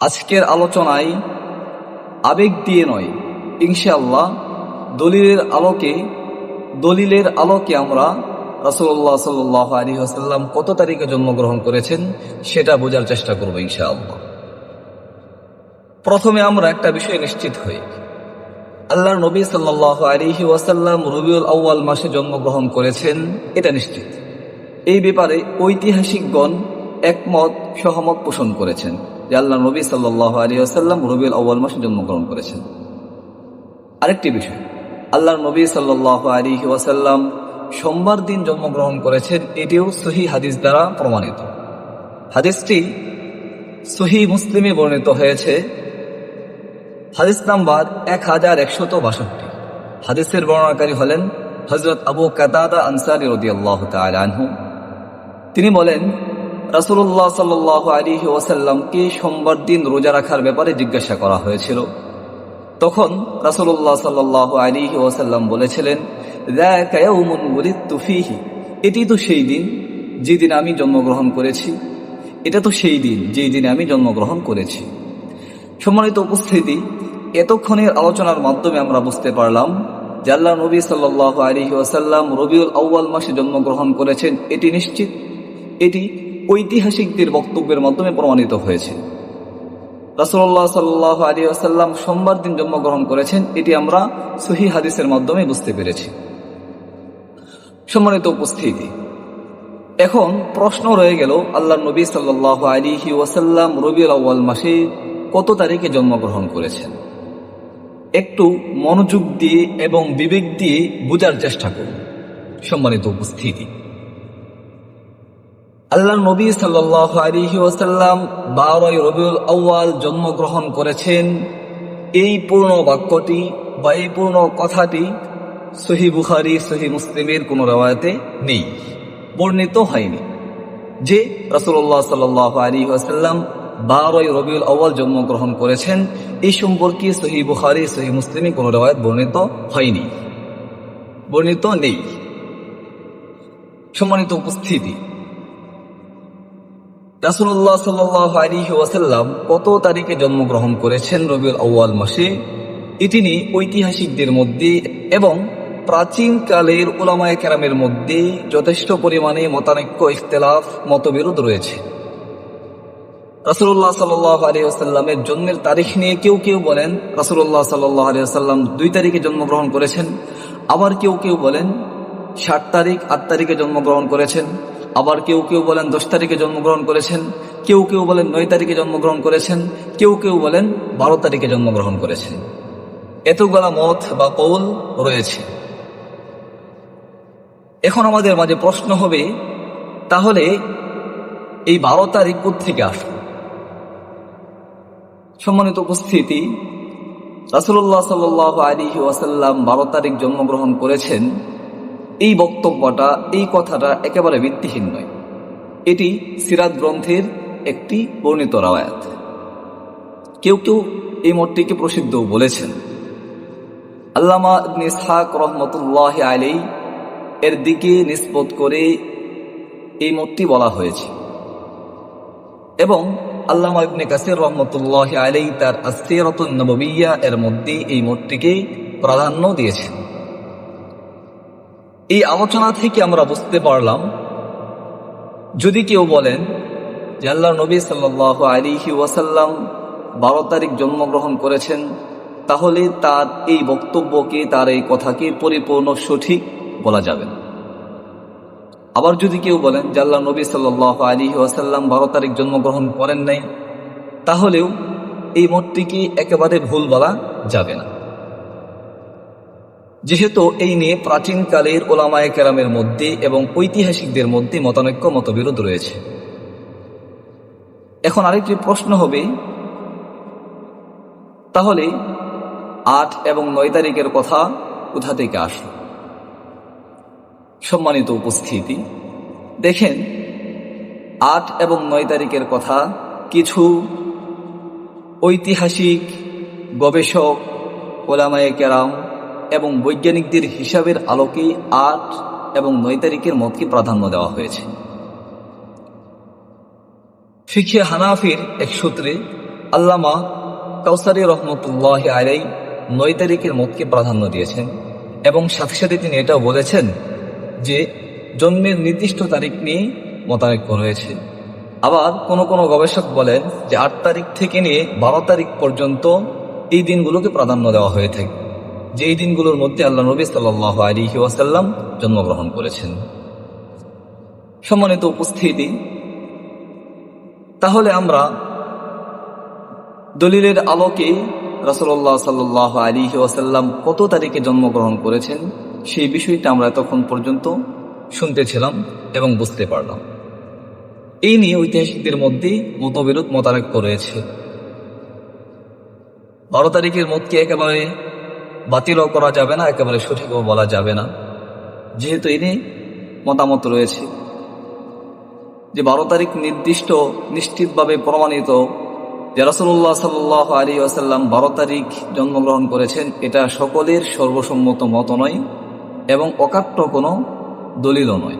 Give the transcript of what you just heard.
আজকের আলোচনায় আবেগ দিয়ে নয়, ইনশাআল্লাহ দলিলের আলোকে আমরা রাসূলুল্লাহ সাল্লাল্লাহু আলাইহি ওয়াসাল্লাম কত তারিখে জন্মগ্রহণ করেছেন সেটা বোঝার চেষ্টা করব ইনশাআল্লাহ। প্রথমে আমরা একটা বিষয় নিশ্চিত হই, আল্লাহর নবী সাল্লাল্লাহু আলাইহি ওয়াসাল্লাম রবিউল আউয়াল মাসে জন্মগ্রহণ করেছেন, এটা নিশ্চিত। এই ব্যাপারে ঐতিহাসিকগণ সহমত পোষণ করেছেন যে আল্লাহর নবী সাল্লাল্লাহু আলাইহি ওয়াসাল্লাম রবিউল আউয়াল মাসে জন্মগ্রহণ করেছেন। আরেকটি বিষয়, আল্লাহর নবী সাল্লাল্লাহু আলাইহি ওয়াসাল্লাম সোমবার দিন জন্মগ্রহণ করেছেন, এটিও সহিহ হাদিস দ্বারা প্রমাণিত। হাদিসটি সহিহ মুসলিমে বর্ণিত হয়েছে, হাদিস নাম্বার 1162। হাদিসের বর্ণনাকারী হলেন হযরত আবু কাতাদা আনসারী রাদিয়াল্লাহু তাআলা আনহু। তিনি বলেন, রাসূলুল্লাহ সাল্লাল্লাহু আলাইহি ওয়াসাল্লামকে সোমবার দিন রোজা রাখার ব্যাপারে জিজ্ঞাসা করা হয়েছিল। তখন রাসূলুল্লাহ সাল্লাল্লাহু আলাইহি ওয়াসাল্লাম বলেছিলেন, যাকা ইয়াউমুন ওয়ালিদতু ফীহি, এটি তো সেই দিন যেদিন আমি জন্মগ্রহণ করেছি। এটা তো সেই দিন যেই দিনে আমি জন্মগ্রহণ করেছি। সম্মানিত উপস্থিতি, এতক্ষণের আলোচনার মাধ্যমে আমরা বুঝতে পারলাম যে আল্লাহর নবী সাল্লাল্লাহু আলাইহি ওয়াসাল্লাম রবিউল আউয়াল মাসে জন্মগ্রহণ করেছেন, এটি নিশ্চিত। এটি ঐতিহাসিকদের বক্তব্যের মাধ্যমে প্রমাণিত হয়েছে। রাসূলুল্লাহ সাল্লাল্লাহু আলাইহি ওয়াসাল্লাম সোমবার দিন জন্মগ্রহণ করেছেন, এটি আমরা সহিহ হাদিসের মাধ্যমে বুঝতে পেরেছি। সম্মানিত উপস্থিতি, এখন প্রশ্ন রয়ে গেল, আল্লাহর নবী সাল্লাল্লাহু আলাইহি ওয়াসাল্লাম রবিউল আউয়াল মাসে কত তারিখে জন্মগ্রহণ করেছেন? একটু মনোযোগ দিয়ে এবং বিবেক দিয়ে বোঝার চেষ্টা করুন। সম্মানিত উপস্থিতি, আল্লাহর নবী সাল্লাল্লাহু আলাইহি ওয়াসাল্লাম 12 রবিউল আউয়াল জন্মগ্রহণ করেছেন, এই পূর্ণ বাক্যটি বা এই পূর্ণ কথাটি সহিহ বুখারী সহিহ মুসলিমের কোনো riwayate নেই, বর্ণিত হয়নি যে রাসূলুল্লাহ সাল্লাল্লাহু আলাইহি ওয়াসাল্লাম 12 রবিউল আউয়াল জন্মগ্রহণ করেছেন। এই সম্পর্কে সহিহ বুখারী সহিহ মুসলিমে কোনো riwayat বর্ণিত হয়নি, বর্ণিত নেই। সম্মানিত উপস্থিতি, রাসূলুল্লাহ সাল্লাল্লাহু আলাইহি ওয়াসাল্লাম কত তারিখে জন্মগ্রহণ করেছেন রবিউল আউয়াল মাসে, এটি নিয়ে ঐতিহাসিকদের মধ্যে এবং প্রাচীনকালের উলামায়ে কেরামের মধ্যে যথেষ্ট পরিমাণে মতানৈক্য, ইখতিলাফ, মতবিরোধ রয়েছে। রাসূলুল্লাহ সাল্লাল্লাহু আলাইহি ওয়াসাল্লামের জন্মের তারিখ নিয়ে কেউ কেউ বলেন রাসূলুল্লাহ সাল্লাল্লাহু আলাইহি ওয়াসাল্লাম 2 তারিখে জন্মগ্রহণ করেছেন, আবার কেউ কেউ বলেন 7 তারিখ 8 তারিখে জন্মগ্রহণ করেছেন, আবার কেউ কেউ বলেন 10 তারিখে জন্মগ্রহণ করেছেন, কেউ কেউ বলেন 9 তারিখে জন্মগ্রহণ করেছেন, কেউ কেউ বলেন 12 তারিখে জন্মগ্রহণ করেছেন। এতগুলা মত বা কৌল রয়েছে। এখন আমাদের মাঝে প্রশ্ন হবে, তাহলে এই 12 তারিখ কোত্থেকে আসলো? সম্মানিত উপস্থিতি, রাসূলুল্লাহ সাল্লাল্লাহু আলাইহি ওয়াসাল্লাম 12 তারিখ জন্মগ্রহণ করেছেন, এই বক্তব্যটা, এই কথাটা একেবারে ভিত্তিহীন নয়। এটি সিরাত গ্রন্থের একটি বর্ণিত রাওয়ায়াত। কেউ কেউ এই মতটিকে প্রসিদ্ধ বলেছেন। আল্লামা ইবনে ইসহাক রাহমাতুল্লাহি আলাইহি এর দিকে নিসবত করে এই মতটি বলা হয়েছে এবং আল্লামা ইবনে কাসির রাহমাতুল্লাহি আলাইহি তার আস-সিরাতুন নববিয়্যা এর মধ্যে এই মতটিকে প্রাধান্য দিয়েছেন। এই আলোচনা থেকে আমরা বুঝতে পারলাম, যদি কেউ বলেন যে আল্লাহর নবী সাল্লাল্লাহু আলাইহি ওয়াসাল্লাম 12 তারিখ জন্মগ্রহণ করেছেন, তাহলে তার এই বক্তব্যকে, তার এই কথাকে পরিপূর্ণ সঠিক বলা যাবে না। আবার যদি কেউ বলেন যে আল্লাহর নবী সাল্লাল্লাহু আলাইহি ওয়াসাল্লাম 12 তারিখ জন্মগ্রহণ করেন নাই, তাহলেও এই মতটিকে একেবারে ভুল বলা যাবে না, যেহেতু এই নিয়ে প্রাচীনকালের উলামায়ে কেরামের মধ্যে এবং ঐতিহাসিকদের মধ্যে মতানৈক্য, মতবিরোধ রয়েছে। এখন আরেকটি প্রশ্ন হবে, তাহলে 8 এবং 9 তারিখের কথা কোথা থেকে আসলো? সম্মানিত উপস্থিতি, দেখেন, 8 এবং 9 তারিখের কথা কিছু ঐতিহাসিক, গবেষক, উলামায়ে কেরাম এবং বৈজ্ঞানিকদের হিসাবের আলোকে 8 এবং 9 তারিখের মতকে প্রাধান্য দেওয়া হয়েছে। ফিকহে হানাফির এক সূত্রে আল্লামা কাউসারী রহমতুল্লাহ আলাইহি 9 তারিখের মতকে প্রাধান্য দিয়েছেন এবং সাথে সাথে তিনি এটাও বলেছেন যে জন্মের নির্দিষ্ট তারিখ নিয়ে মতানৈক্য রয়েছে। আবার কোনো কোনো গবেষক বলেন যে 8 তারিখ থেকে নিয়ে 12 তারিখ পর্যন্ত এই দিনগুলোকে প্রাধান্য দেওয়া হয়ে থাকে, যে এই দিনগুলোর মধ্যে আল্লাহ নবী সাল্লাল্লাহু আলাইহি ওয়াসাল্লাম জন্মগ্রহণ করেছেন। সম্মানিত উপস্থিতি, তাহলে আমরা দলিলের আলোকে রাসূলুল্লাহ সাল্লাল্লাহু আলাইহি ওয়াসাল্লাম কত তারিখে জন্মগ্রহণ করেছেন সেই বিষয়টা আমরা এতক্ষণ পর্যন্ত শুনতেছিলাম এবং বুঝতে পারলাম। এই নিয়ে ঐতিহাসিকদের মধ্যে মতবিরোধ মতানৈক্য রয়েছে। 12 তারিখের মতকে একেবারে বাতিলও করা যাবে না, একেবারে সঠিকও বলা যাবে না, যেহেতু এ নিয়ে মতামত রয়েছে যে 12 তারিখ নিশ্চিতভাবে প্রমাণিত যে রাসূলুল্লাহ সাল্লাল্লাহু আলাইহি ওয়াসাল্লাম 12 তারিখ জন্মগ্রহণ করেছেন, এটা সকলের সর্বসম্মত মত নয় এবং অকাট্য কোনো দলিলও নয়।